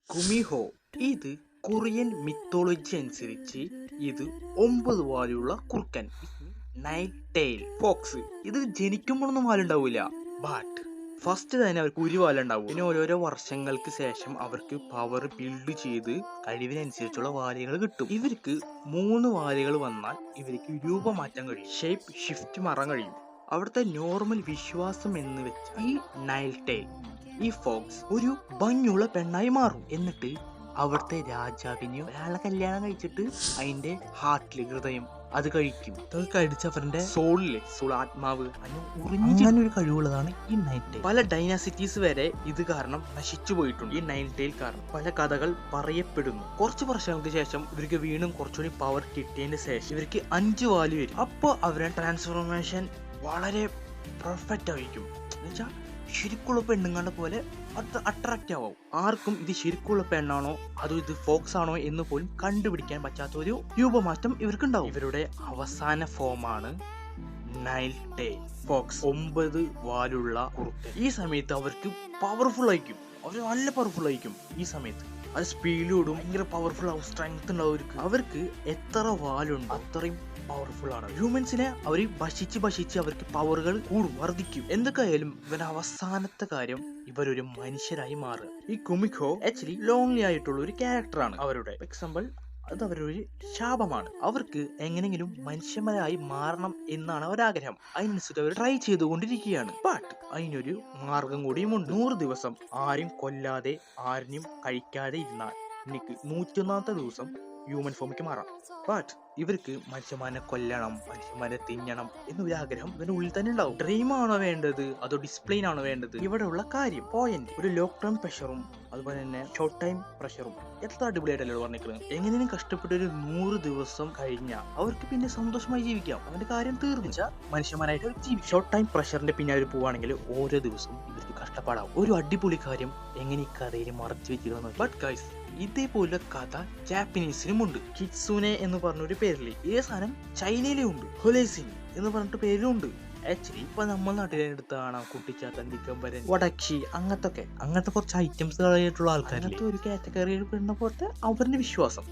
കുമിഹോ ഇത് Korean mythology അനുസരിച്ച് ഇത് 9 വാലുള്ള കുറുക്കൻ. Nine tail fox. ഇത് ജനിക്കുമ്പോഴൊന്നും വാലുണ്ടാവില്ല, ബട്ട് ഫസ്റ്റ് തന്നെ അവർക്ക് ഒരു വാലുണ്ടാവും. പിന്നെ ഓരോരോ വർഷങ്ങൾക്ക് ശേഷം അവർക്ക് പവർ ബിൽഡ് ചെയ്ത് കഴിവിനനുസരിച്ചുള്ള വാലുകൾ കിട്ടും. ഇവർക്ക് 3 വാലുകൾ വന്നാൽ ഇവർക്ക് രൂപം മാറ്റാൻ കഴിയും, ഷേപ്പ് ഷിഫ്റ്റ് മാറാൻ കഴിയും. അവിടുത്തെ നോർമൽ വിശ്വാസം എന്ന് വെച്ചാൽ ഈ നൈൽ ടെയിൽ, ഈ ഫോക്സ് ഒരു ഭംഗിയുള്ള പെണ്ണായി മാറും. എന്നിട്ട് അവിടുത്തെ രാജാവിന് ഒരാളെ കല്യാണം കഴിച്ചിട്ട് അതിന്റെ ഹാർട്ടില് ഹൃദയം അത് കഴിക്കും. അതൊക്കെ കഴിച്ച് അവരുടെ സോളില് ആത്മാവ് ഒരു കഴിവുള്ളതാണ് ഈ നൈറ്റ് ടെയിൽ. പല ഡൈനാസിറ്റീസ് വരെ ഇത് കാരണം നശിച്ചു പോയിട്ടുണ്ട്. ഈ നൈറ്റ് ടെയിൽ കാരണം പല കഥകൾ പറയപ്പെടുന്നു. കുറച്ച് വർഷങ്ങൾക്ക് ശേഷം ഇവർക്ക് വീണ്ടും കുറച്ചുകൂടി പവർ കിട്ടിയതിന് ശേഷം ഇവർക്ക് 5 വാല് വരും. അപ്പോൾ അവരുടെ ട്രാൻസ്ഫോർമേഷൻ വളരെ പെർഫെക്റ്റ് ആയിരിക്കും. എന്നുവെച്ചാൽ ശരിക്കുള്ള പെണ്ണുങ്ങളുടെ പോലെ അട്രാക്റ്റ് ആവും. ആർക്കും ഇത് ശരിക്കുള്ള പെണ്ണാണോ അതോ ഇത് ഫോക്സ് ആണോ എന്ന് പോലും കണ്ടുപിടിക്കാൻ പറ്റാത്ത ഒരു രൂപമാറ്റം ഇവർക്കുണ്ടാവും. ഇവരുടെ അവസാന ഫോമാണ് നൈൽ ടെയിൽ ഫോക്സ്, 9 വാലുള്ള കുറുക്കൻ. ഈ സമയത്ത് അവർക്ക് പവർഫുൾ ആയിരിക്കും, അവർ നല്ല പവർഫുൾ ആയിരിക്കും. ഈ സമയത്ത് അത് സ്പീഡിലോടും ഭയങ്കര പവർഫുൾ ആവും, സ്ട്രെങ്ത് ഉണ്ടാവും. അവർക്ക് എത്ര വാലുണ്ട് അത്രയും പവർഫുൾ ആണ്. ഹ്യൂമൻസിനെ അവർ ഭക്ഷിച്ച് അവർക്ക് പവറുകൾ കൂടും, വർദ്ധിക്കും. എന്തൊക്കെയായാലും ഇവരുടെ അവസാനത്തെ കാര്യം ഇവരൊരു മനുഷ്യരായി മാറുക. ഈ കുമിഹോ ആക്ച്വലി ലോൺലി ആയിട്ടുള്ള ഒരു ക്യാരക്ടറാണ്. അവരുടെ എക്സാമ്പിൾ അത് അവരൊരു ശാപമാണ്. അവർക്ക് എങ്ങനെയെങ്കിലും മനുഷ്യന്മാരായി മാറണം എന്നാണ് അവരാഗ്രഹം. അതിനനുസരിച്ച് അവർ ട്രൈ ചെയ്തുകൊണ്ടിരിക്കുകയാണ്. ബട്ട് അതിനൊരു മാർഗം കൂടിയുമുണ്ട്. 100 ദിവസം ആരും കൊല്ലാതെ ആരെയും കഴിക്കാതെ ഇരുന്നാൽ എനിക്ക് 101ാമത്തെ ദിവസം ഹ്യൂമൻ ഫോമിക്ക് മാറാം. ബട്ട് ഇവർക്ക് മനുഷ്യന്മാരെ കൊല്ലണം, മനുഷ്യന്മാരെ തിന്നണം എന്നൊരു ആഗ്രഹം ഇവരുടെ ഉള്ളിൽ തന്നെ ഉണ്ടാവും. ഡ്രീം ആണോ വേണ്ടത് അതോ ഡിസ്പ്ലെയിൻ ആണോ വേണ്ടത്? ഇവിടെ ഉള്ള കാര്യം പോയിന്റ് ഒരു ലോങ് ടേം പ്രഷറും അതുപോലെ തന്നെ ഷോർട്ട് ടൈം പ്രഷറും എത്ര അടിപൊളിയായിട്ടല്ലോ പറഞ്ഞിരിക്കുന്നത്. എങ്ങനെയും കഷ്ടപ്പെട്ട് ഒരു 100 ദിവസം കഴിഞ്ഞാൽ അവർക്ക് പിന്നെ സന്തോഷമായി ജീവിക്കാം. അവന്റെ കാര്യം തീർന്നിച്ച മനുഷ്യന്മാരായിട്ട് ജീവിക്കും. ഷോർട്ട് ടൈം പ്രഷറിന്റെ പിന്നാലെ പോവാണെങ്കിൽ ഓരോ ദിവസവും ഇവർക്ക് കഷ്ടപ്പാടാവും. ഒരു അടിപൊളി കാര്യം എങ്ങനെ ഈ കഥയിൽ മറച്ചു വെച്ചിരുന്നു. ബട്ട് ഗൈസ്, ഇതേപോലെ കഥ ജാപ്പനീസിലുമുണ്ട്. കിറ്റ്സൂനെ എന്ന് പറഞ്ഞൊരു പേരില്. ഈ സാധനം ചൈനയിലും ഉണ്ട്. ഹൊലേസിൻ എന്ന് പറഞ്ഞിട്ട് പേരിലുണ്ട്. ആക്ച്വലി ഇപ്പൊ നമ്മൾ നാട്ടിലെടുത്ത് കാണാം കുട്ടിച്ചാത്തൻ, ദിഗംബരൻ, വടക്ഷി, അങ്ങനത്തെ കുറച്ച് ഐറ്റംസ് ആയിട്ടുള്ള ആൾക്കാർ ഒരു കാറ്റഗറിയിൽ പെടുന്ന പോലത്തെ അവരുടെ വിശ്വാസം.